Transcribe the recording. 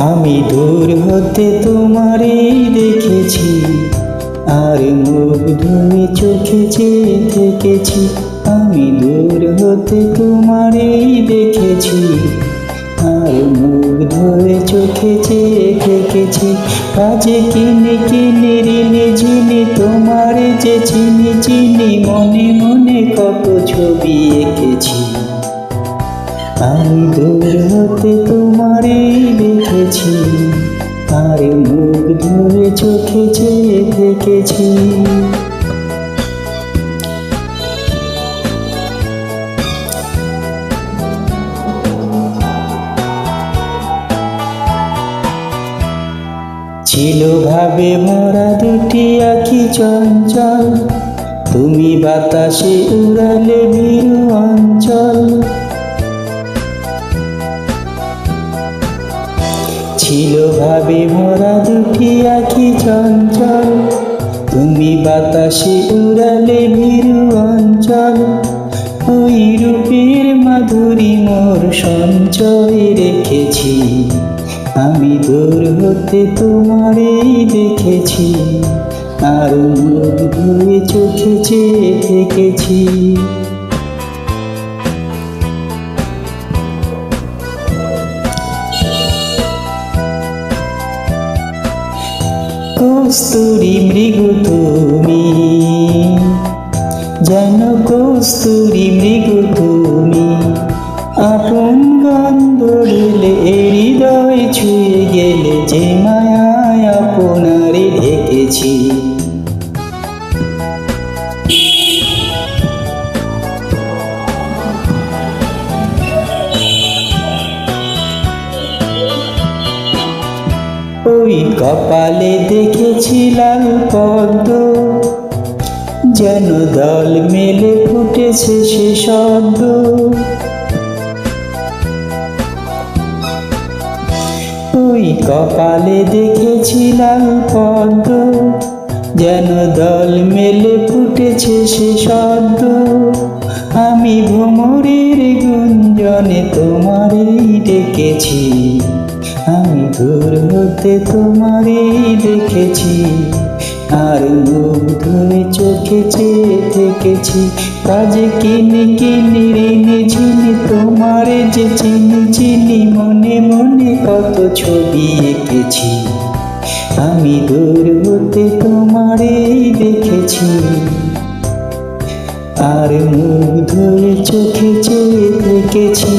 আমি দূর হতে তোমারই দেখেছি, আর মুগ্ধ হয়ে চোখে চেয়ে থেকেছি। আমি দূর হতে তোমারই দেখেছি, আর মুগ্ধ হয়ে চোখে চেয়ে থেকেছি। কাজে কিনে কিনে ঋণে ঝিনি তোমার যে চিনি চিনি, মনে মনে কত ছবি এঁকেছি। আমি দূর হতে তোমারই দেখেছি, আর মুগ্ধ হয়ে চোখে চেয়ে থেকেছি। ছিল ভাবে ভরা দুটি আঁখি চঞ্চল, তুমি বাতাসে উড়ালে ভীরু অঞ্চল। ছিল ভাবে ভরা দুটি আঁখি চঞ্চল, তুমি বাতাসে উড়ালে ভীরু অঞ্চল। ওই রূপের মাধুরী মোর সঞ্চয় রেখেছি, আমি দূর হতে তোমারই দেখেছি, আর মুগ্ধ হয়ে চোখে চেয়ে থেকেছি। কস্তুরী মৃগ তুমি, যেন কস্তুরী মৃগ তুমি, আপন গন্ধ ঢেলে হৃদয় ছুঁয়ে গেলে, যে মায়ায় আপনারে ঢেকেছি। ওই কপালে দেখেছি লাল পদ্ম, যেন দল মেলে ফুটেছে সে শব্দ। ওই কপালে দেখেছি লাল পদ্ম, যেন দল মেলে ফুটেছে সে শব্দ। আমি ভ্রমরের গুঞ্জনে তোমারই ডেকেছি, আমি দূর হতে তোমারই দেখেছি, আর মুগ্ধ হয়ে চোখে চেয়ে থেকেছি। কাজে কিনে কিনে ঋণে ঝিনি তোমার যে চিনি চিনি, মনে মনে কত ছবি এঁকেছি। আমি দূর হতে তোমারই দেখেছি, আর মুগ্ধ হয়ে চোখে চেয়ে থেকেছি।